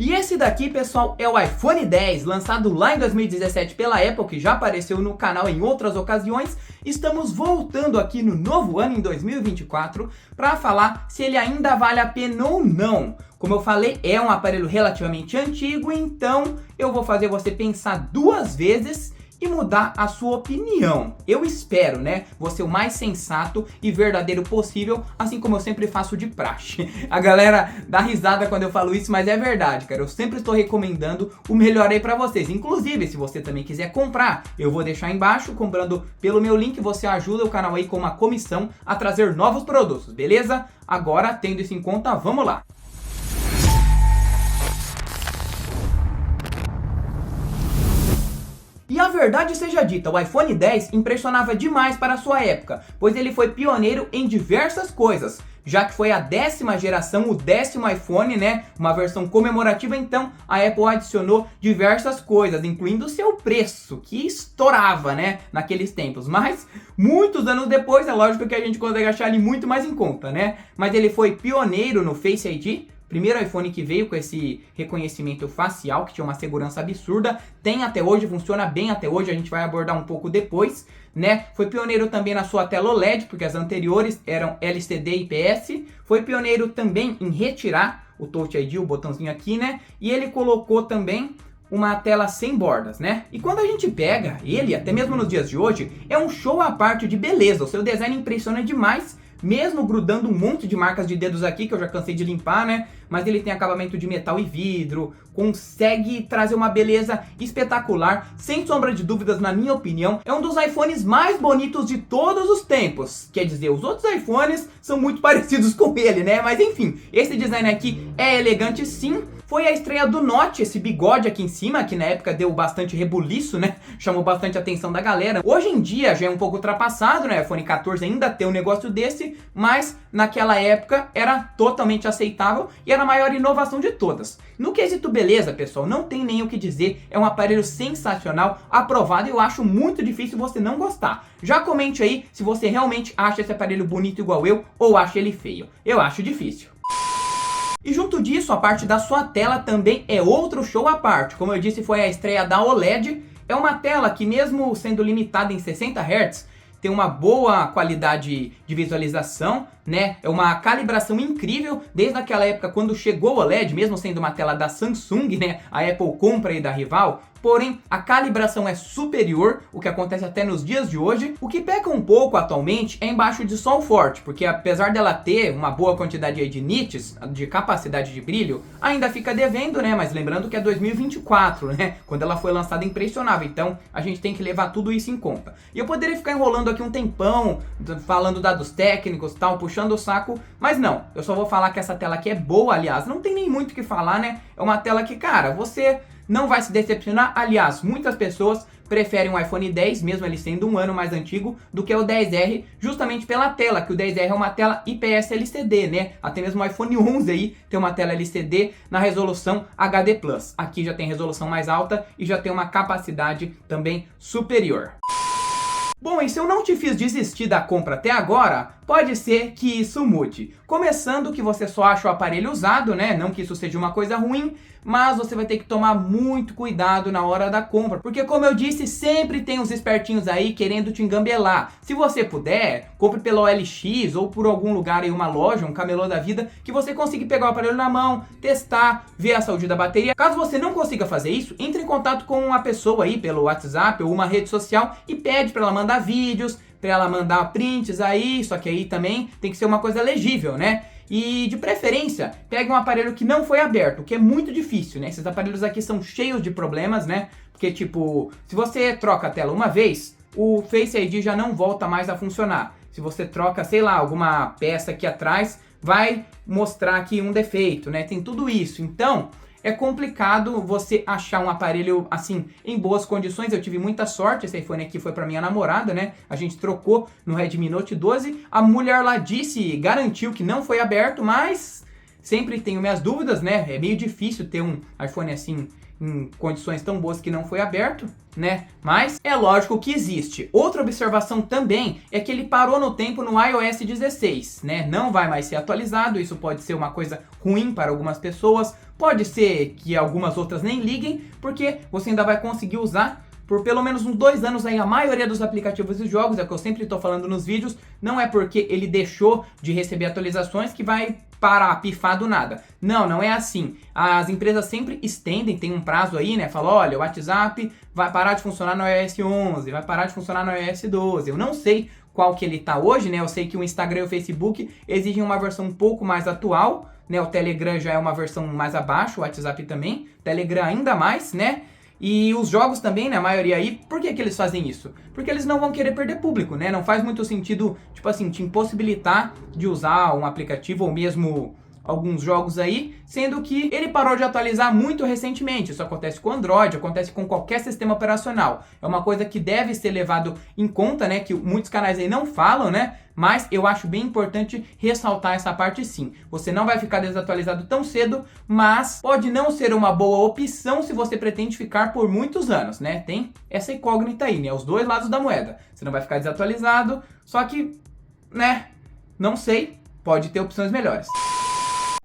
E esse daqui, pessoal, é o iPhone X, lançado lá em 2017 pela Apple, que já apareceu no canal em outras ocasiões. Estamos voltando aqui no novo ano, em 2024, para falar se ele ainda vale a pena ou não. Como eu falei, é um aparelho relativamente antigo, então eu vou fazer você pensar duas vezes e mudar a sua opinião. Eu espero, né? Vou ser o mais sensato e verdadeiro possível, assim como eu sempre faço de praxe. A galera dá risada quando eu falo isso, mas é verdade, cara. Eu sempre estou recomendando o melhor aí pra vocês. Inclusive, se você também quiser comprar, eu vou deixar embaixo. Comprando pelo meu link, você ajuda o canal aí com uma comissão a trazer novos produtos, beleza? Agora, tendo isso em conta, vamos lá. E a verdade seja dita, o iPhone X impressionava demais para a sua época, pois ele foi pioneiro em diversas coisas, já que foi a 10ª geração, o 10º iPhone, né, uma versão comemorativa, então a Apple adicionou diversas coisas, incluindo o seu preço, que estourava, né, naqueles tempos, mas muitos anos depois, é lógico que a gente consegue achar ele muito mais em conta, né, mas ele foi pioneiro no Face ID. Primeiro iPhone que veio com esse reconhecimento facial, que tinha uma segurança absurda, tem até hoje, funciona bem até hoje, a gente vai abordar um pouco depois, né? Foi pioneiro também na sua tela OLED, porque as anteriores eram LCD e IPS. Foi pioneiro também em retirar o Touch ID, o botãozinho aqui, né? E ele colocou também uma tela sem bordas, né? E quando a gente pega ele, até mesmo nos dias de hoje, é um show à parte de beleza. O seu design impressiona demais, mesmo grudando um monte de marcas de dedos aqui, que eu já cansei de limpar, né? Mas ele tem acabamento de metal e vidro, consegue trazer uma beleza espetacular, sem sombra de dúvidas, na minha opinião. É um dos iPhones mais bonitos de todos os tempos. Quer dizer, os outros iPhones são muito parecidos com ele, né? Mas enfim, esse design aqui é elegante sim. Foi a estreia do Note, esse bigode aqui em cima, que na época deu bastante rebuliço, né? Chamou bastante a atenção da galera. Hoje em dia já é um pouco ultrapassado, né? O iPhone 14 ainda tem um negócio desse, mas naquela época era totalmente aceitável e era a maior inovação de todas. No quesito beleza, pessoal, não tem nem o que dizer. É um aparelho sensacional, aprovado, e eu acho muito difícil você não gostar. Já comente aí se você realmente acha esse aparelho bonito igual eu ou acha ele feio. Eu acho difícil. E junto disso, a parte da sua tela também é outro show à parte. Como eu disse, foi a estreia da OLED. É uma tela que, mesmo sendo limitada em 60 Hz, tem uma boa qualidade de visualização, né? É uma calibração incrível desde aquela época quando chegou o OLED, mesmo sendo uma tela da Samsung, né? A Apple compra aí da rival. Porém, a calibração é superior, o que acontece até nos dias de hoje. O que peca um pouco atualmente é embaixo de sol forte, porque apesar dela ter uma boa quantidade aí de nits, de capacidade de brilho, ainda fica devendo, né? Mas lembrando que é 2024, né? Quando ela foi lançada, impressionável. Então, a gente tem que levar tudo isso em conta. E eu poderia ficar enrolando aqui um tempão, falando dados técnicos e tal, puxando o saco, mas não. Eu só vou falar que essa tela aqui é boa, aliás, não tem nem muito o que falar, né? É uma tela que, cara, você não vai se decepcionar. Aliás, muitas pessoas preferem o iPhone X, mesmo ele sendo um ano mais antigo, do que o XR, justamente pela tela, que o XR é uma tela IPS LCD, né? Até mesmo o iPhone 11 aí tem uma tela LCD na resolução HD+. Aqui já tem resolução mais alta e já tem uma capacidade também superior. Bom, e se eu não te fiz desistir da compra até agora, pode ser que isso mude. Começando que você só acha o aparelho usado, né? Não que isso seja uma coisa ruim, mas você vai ter que tomar muito cuidado na hora da compra, porque como eu disse, sempre tem uns espertinhos aí querendo te engambelar. Se você puder, compre pela OLX ou por algum lugar aí, uma loja, um camelô da vida, que você consiga pegar o aparelho na mão, testar, ver a saúde da bateria. Caso você não consiga fazer isso, entre em contato com uma pessoa aí pelo WhatsApp ou uma rede social e pede para ela mandar vídeos, para ela mandar prints aí, só que aí também tem que ser uma coisa legível, né? E de preferência, pegue um aparelho que não foi aberto, que é muito difícil, né? Esses aparelhos aqui são cheios de problemas, né? Porque tipo, se você troca a tela uma vez, o Face ID já não volta mais a funcionar. Se você troca, sei lá, alguma peça aqui atrás, vai mostrar aqui um defeito, né? Tem tudo isso. Então, é complicado você achar um aparelho assim em boas condições. Eu tive muita sorte, esse iPhone aqui foi para minha namorada, né? A gente trocou no Redmi Note 12. A mulher lá garantiu que não foi aberto, mas sempre tenho minhas dúvidas, né? É meio difícil ter um iPhone assim em condições tão boas que não foi aberto, né? Mas é lógico que existe. Outra observação também é que ele parou no tempo no iOS 16, né? Não vai mais ser atualizado, isso pode ser uma coisa ruim para algumas pessoas, pode ser que algumas outras nem liguem, porque você ainda vai conseguir usar por pelo menos uns 2 anos aí a maioria dos aplicativos e jogos, é o que eu sempre estou falando nos vídeos, não é porque ele deixou de receber atualizações que vai parar, pifar do nada. Não, não é assim. As empresas sempre estendem, tem um prazo aí, né? Fala, olha, o WhatsApp vai parar de funcionar no iOS 11, vai parar de funcionar no iOS 12. Eu não sei qual que ele tá hoje, né? Eu sei que o Instagram e o Facebook exigem uma versão um pouco mais atual, né? O Telegram já é uma versão mais abaixo, o WhatsApp também, o Telegram ainda mais, né? E os jogos também, né, a maioria aí, por que que eles fazem isso? Porque eles não vão querer perder público, né? Não faz muito sentido, tipo assim, te impossibilitar de usar um aplicativo ou mesmo alguns jogos aí, sendo que ele parou de atualizar muito recentemente. Isso acontece com Android, acontece com qualquer sistema operacional. É uma coisa que deve ser levado em conta, né, que muitos canais aí não falam, né? Mas eu acho bem importante ressaltar essa parte sim. Você não vai ficar desatualizado tão cedo, mas pode não ser uma boa opção se você pretende ficar por muitos anos, né? Tem essa incógnita aí, né? Os dois lados da moeda. Você não vai ficar desatualizado, só que, né? Não sei, pode ter opções melhores.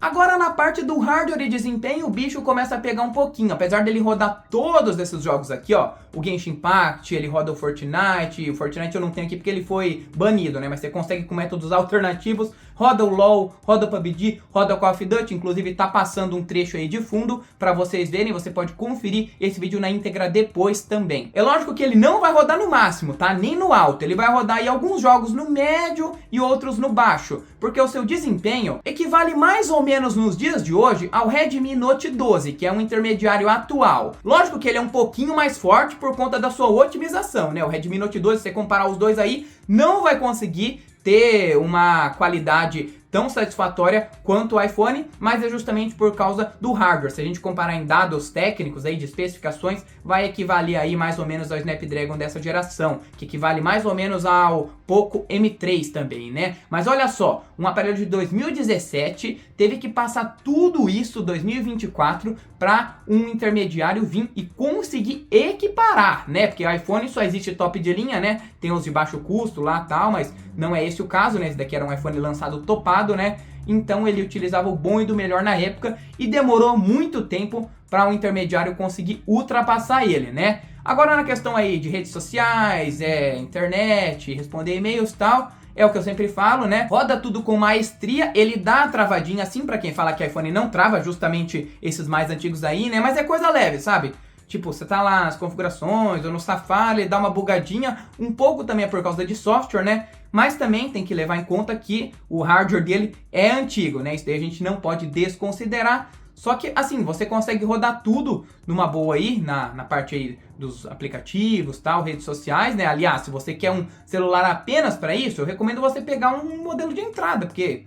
Agora na parte do hardware e desempenho, o bicho começa a pegar um pouquinho. Apesar dele rodar todos esses jogos aqui, ó. O Genshin Impact, ele roda o Fortnite. O Fortnite eu não tenho aqui porque ele foi banido, né? Mas você consegue com métodos alternativos. Roda o LoL, roda o PUBG, roda o Call of Duty. Inclusive tá passando um trecho aí de fundo pra vocês verem. Você pode conferir esse vídeo na íntegra depois também. É lógico que ele não vai rodar no máximo, tá? Nem no alto. Ele vai rodar aí alguns jogos no médio e outros no baixo. Porque o seu desempenho equivale mais ou menos nos dias de hoje ao Redmi Note 12, que é um intermediário atual. Lógico que ele é um pouquinho mais forte por conta da sua otimização, né? O Redmi Note 12, se você comparar os dois aí, não vai conseguir ter uma qualidade tão satisfatória quanto o iPhone, mas é justamente por causa do hardware. Se a gente comparar em dados técnicos aí de especificações, vai equivaler aí mais ou menos ao Snapdragon dessa geração, que equivale mais ou menos ao Poco M3 também, né? Mas olha só, um aparelho de 2017 teve que passar tudo isso 2024 para um intermediário vir e conseguir equiparar, né? Porque o iPhone só existe top de linha, né? Tem os de baixo custo lá e tal, mas não é esse o caso, né? Esse daqui era um iPhone lançado topado, né? Então ele utilizava o bom e do melhor na época e demorou muito tempo para um intermediário conseguir ultrapassar ele, né? Agora na questão aí de redes sociais, internet, responder e-mails e tal, é o que eu sempre falo, né? Roda tudo com maestria, ele dá a travadinha assim para quem fala que iPhone não trava, justamente esses mais antigos aí, né? Mas é coisa leve, sabe? Tipo, você tá lá nas configurações ou no Safari, ele dá uma bugadinha, um pouco também é por causa de software, né? Mas também tem que levar em conta que o hardware dele é antigo, né? Isso daí a gente não pode desconsiderar. Só que, assim, você consegue rodar tudo numa boa aí, na parte aí dos aplicativos, tal, redes sociais, né? Aliás, se você quer um celular apenas para isso, eu recomendo você pegar um modelo de entrada, porque,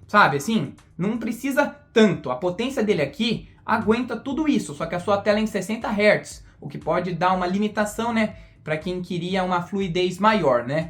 sabe, assim, não precisa tanto. A potência dele aqui aguenta tudo isso, só que a sua tela é em 60 Hz, o que pode dar uma limitação, né? Para quem queria uma fluidez maior, né?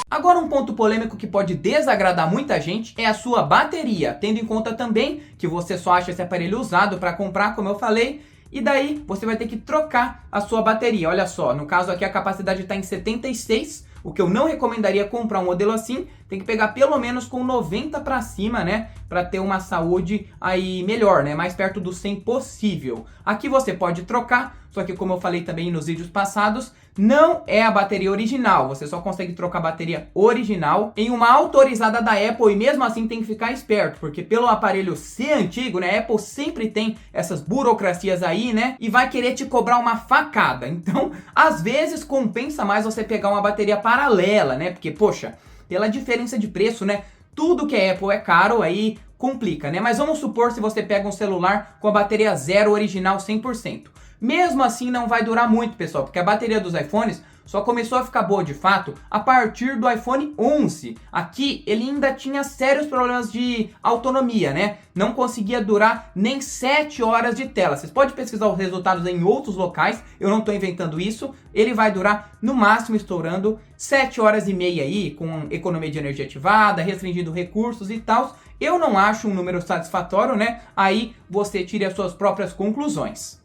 Agora um ponto polêmico que pode desagradar muita gente é a sua bateria, tendo em conta também que você só acha esse aparelho usado para comprar, como eu falei, e daí você vai ter que trocar a sua bateria. Olha só, no caso aqui a capacidade está em 76, o que eu não recomendaria comprar um modelo assim, tem que pegar pelo menos com 90 para cima, né, para ter uma saúde aí melhor, né, mais perto do 100 possível. Aqui você pode trocar, só que como eu falei também nos vídeos passados, não é a bateria original, você só consegue trocar a bateria original em uma autorizada da Apple e mesmo assim tem que ficar esperto, porque pelo aparelho ser antigo, né, a Apple sempre tem essas burocracias aí, né, e vai querer te cobrar uma facada. Então, às vezes compensa mais você pegar uma bateria paralela, né, porque, poxa, pela diferença de preço, né, tudo que é Apple é caro, aí complica, né, mas vamos supor se você pega um celular com a bateria zero original 100%. Mesmo assim não vai durar muito, pessoal, porque a bateria dos iPhones só começou a ficar boa de fato a partir do iPhone 11. Aqui ele ainda tinha sérios problemas de autonomia, né? Não conseguia durar nem 7 horas de tela. Vocês podem pesquisar os resultados em outros locais, eu não estou inventando isso. Ele vai durar no máximo estourando 7 horas e meia aí, com economia de energia ativada, restringindo recursos e tal. Eu não acho um número satisfatório, né? Aí você tire as suas próprias conclusões.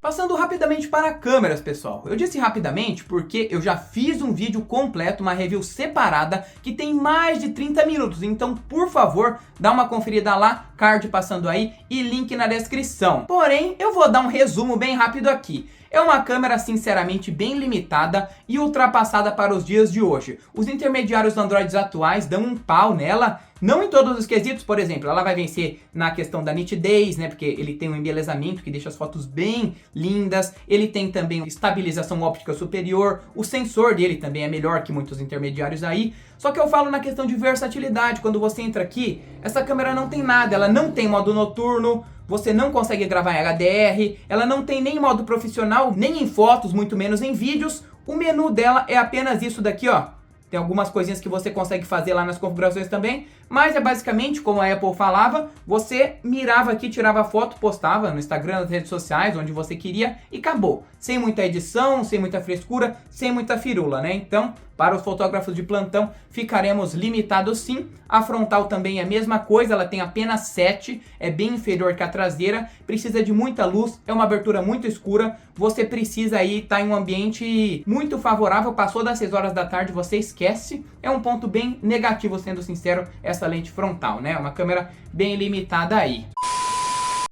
Passando rapidamente para câmeras, pessoal. Eu disse rapidamente porque eu já fiz um vídeo completo, uma review separada, que tem mais de 30 minutos. Então, por favor, dá uma conferida lá, card passando aí e link na descrição. Porém, eu vou dar um resumo bem rápido aqui. É uma câmera sinceramente bem limitada e ultrapassada para os dias de hoje. Os intermediários Androids atuais dão um pau nela, não em todos os quesitos. Por exemplo, ela vai vencer na questão da nitidez, né? Porque ele tem um embelezamento que deixa as fotos bem lindas. Ele tem também estabilização óptica superior. O sensor dele também é melhor que muitos intermediários aí. Só que eu falo na questão de versatilidade. Quando você entra aqui, essa câmera não tem nada. Ela não tem modo noturno. Você não consegue gravar em HDR, ela não tem nem modo profissional, nem em fotos, muito menos em vídeos. O menu dela é apenas isso daqui, ó. Tem algumas coisinhas que você consegue fazer lá nas configurações também, mas é basicamente, como a Apple falava, você mirava aqui, tirava foto, postava no Instagram, nas redes sociais, onde você queria e acabou. Sem muita edição, sem muita frescura, sem muita firula, né? Então, para os fotógrafos de plantão, ficaremos limitados sim. A frontal também é a mesma coisa, ela tem apenas 7, é bem inferior que a traseira, precisa de muita luz, é uma abertura muito escura, você precisa aí estar em um ambiente muito favorável, passou das 6 horas da tarde, você esquece. É um ponto bem negativo, sendo sincero, essa lente frontal, né? Uma câmera bem limitada aí.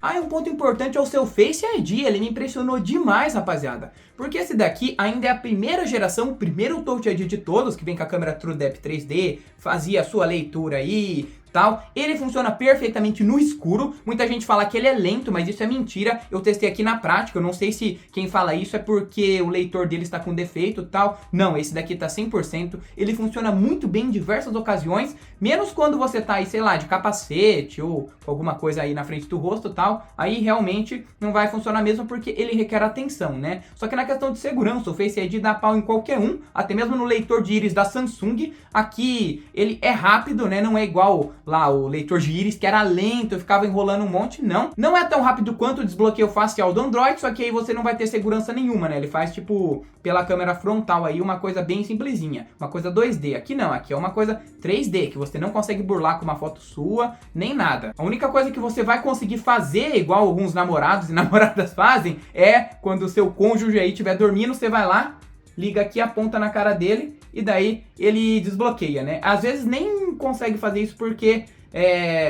Ah, um ponto importante é o seu Face ID, ele me impressionou demais, rapaziada. Porque esse daqui ainda é a primeira geração, o primeiro Touch ID de todos, que vem com a câmera TrueDepth 3D, fazia a sua leitura aí, tal. Ele funciona perfeitamente no escuro. Muita gente fala que ele é lento, mas isso é mentira. Eu testei aqui na prática, eu não sei se quem fala isso é porque o leitor dele está com defeito e tal. Não, esse daqui tá 100%. Ele funciona muito bem em diversas ocasiões, menos quando você tá aí, sei lá, de capacete ou alguma coisa aí na frente do rosto e tal. Aí realmente não vai funcionar mesmo porque ele requer atenção, né? Só que na questão de segurança, o Face ID dá pau em qualquer um, até mesmo no leitor de íris da Samsung. Aqui ele é rápido, né? Não é igual lá o leitor de íris, que era lento, eu ficava enrolando um monte, não. Não é tão rápido quanto o desbloqueio facial do Android, só que aí você não vai ter segurança nenhuma, né? Ele faz, tipo, pela câmera frontal aí, uma coisa bem simplesinha. Uma coisa 2D. Aqui não, aqui é uma coisa 3D, que você não consegue burlar com uma foto sua, nem nada. A única coisa que você vai conseguir fazer, igual alguns namorados e namoradas fazem, é quando o seu cônjuge aí estiver dormindo, você vai lá, liga aqui, aponta na cara dele e daí ele desbloqueia, né? Às vezes nem consegue fazer isso porque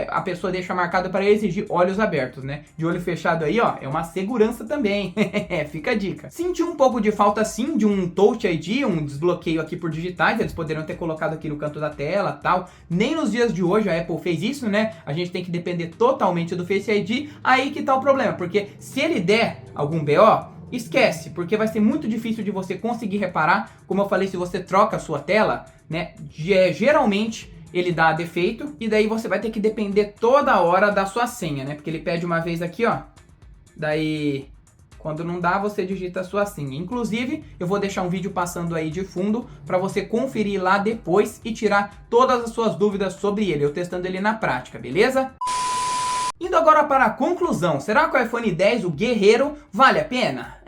a pessoa deixa marcado para exigir olhos abertos, né? De olho fechado aí, ó, é uma segurança também. Fica a dica. Senti um pouco de falta, sim, de um Touch ID, um desbloqueio aqui por digitais. Eles poderiam ter colocado aqui no canto da tela, tal. Nem nos dias de hoje a Apple fez isso, né? A gente tem que depender totalmente do Face ID. Aí que tá o problema, porque se ele der algum BO, esquece, porque vai ser muito difícil de você conseguir reparar. Como eu falei, se você troca a sua tela, né, geralmente ele dá defeito e daí você vai ter que depender toda hora da sua senha, né, porque ele pede uma vez aqui, ó, daí quando não dá você digita a sua senha. Inclusive eu vou deixar um vídeo passando aí de fundo para você conferir lá depois e tirar todas as suas dúvidas sobre ele, eu testando ele na prática, beleza? Indo agora para a conclusão, será que o iPhone X, o guerreiro, vale a pena?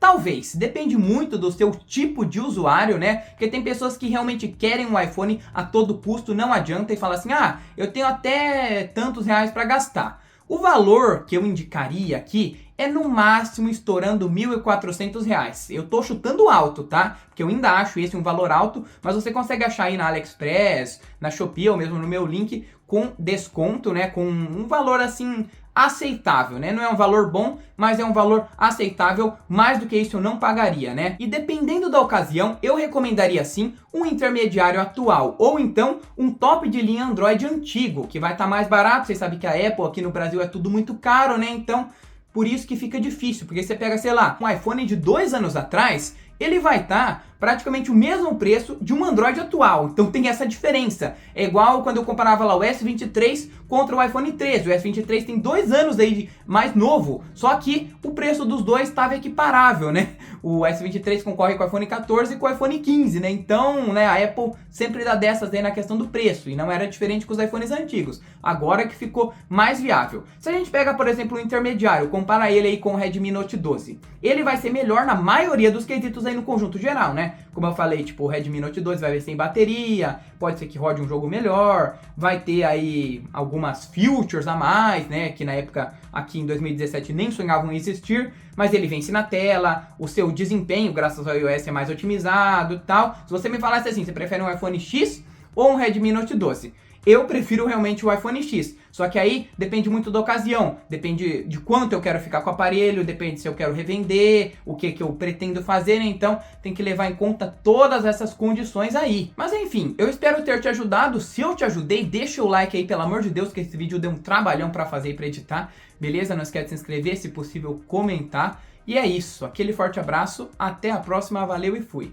Talvez, depende muito do seu tipo de usuário, né? Porque tem pessoas que realmente querem um iPhone a todo custo, não adianta e fala assim, ah, eu tenho até tantos reais para gastar. O valor que eu indicaria aqui é no máximo estourando R$ 1.400. Eu tô chutando alto, tá? Porque eu ainda acho esse um valor alto, mas você consegue achar aí na AliExpress, na Shopee ou mesmo no meu link com desconto, né? Com um valor assim aceitável, né? Não é um valor bom, mas é um valor aceitável. Mais do que isso eu não pagaria, né? E dependendo da ocasião, eu recomendaria sim um intermediário atual ou então um top de linha Android antigo, que vai estar mais barato. Vocês sabem que a Apple aqui no Brasil é tudo muito caro, né? Então por isso que fica difícil, porque você pega, sei lá, um iPhone de 2 anos atrás, ele vai estar praticamente o mesmo preço de um Android atual. Então tem essa diferença. É igual quando eu comparava lá o S23 contra o iPhone 13. O S23 tem 2 anos aí mais novo, só que o preço dos dois estava equiparável, né? O S23 concorre com o iPhone 14 e com o iPhone 15, né? Então, né, a Apple sempre dá dessas aí na questão do preço, e não era diferente com os iPhones antigos. Agora que ficou mais viável. Se a gente pega, por exemplo, o intermediário, compara ele aí com o Redmi Note 12, ele vai ser melhor na maioria dos quesitos aí no conjunto geral, né? Como eu falei, tipo, o Redmi Note 12 vai vir sem bateria, pode ser que rode um jogo melhor, vai ter aí algumas features a mais, né? Que na época, aqui em 2017, nem sonhavam em existir, mas ele vence na tela, o seu desempenho, graças ao iOS, é mais otimizado e tal. Se você me falasse assim, você prefere um iPhone X ou um Redmi Note 12? Eu prefiro realmente o iPhone X, só que aí depende muito da ocasião, depende de quanto eu quero ficar com o aparelho, depende se eu quero revender, o que eu pretendo fazer, né? Então tem que levar em conta todas essas condições aí. Mas enfim, eu espero ter te ajudado. Se eu te ajudei, deixa o like aí, pelo amor de Deus, que esse vídeo deu um trabalhão pra fazer e pra editar, beleza? Não esquece de se inscrever, se possível comentar. E é isso, aquele forte abraço, até a próxima, valeu e fui!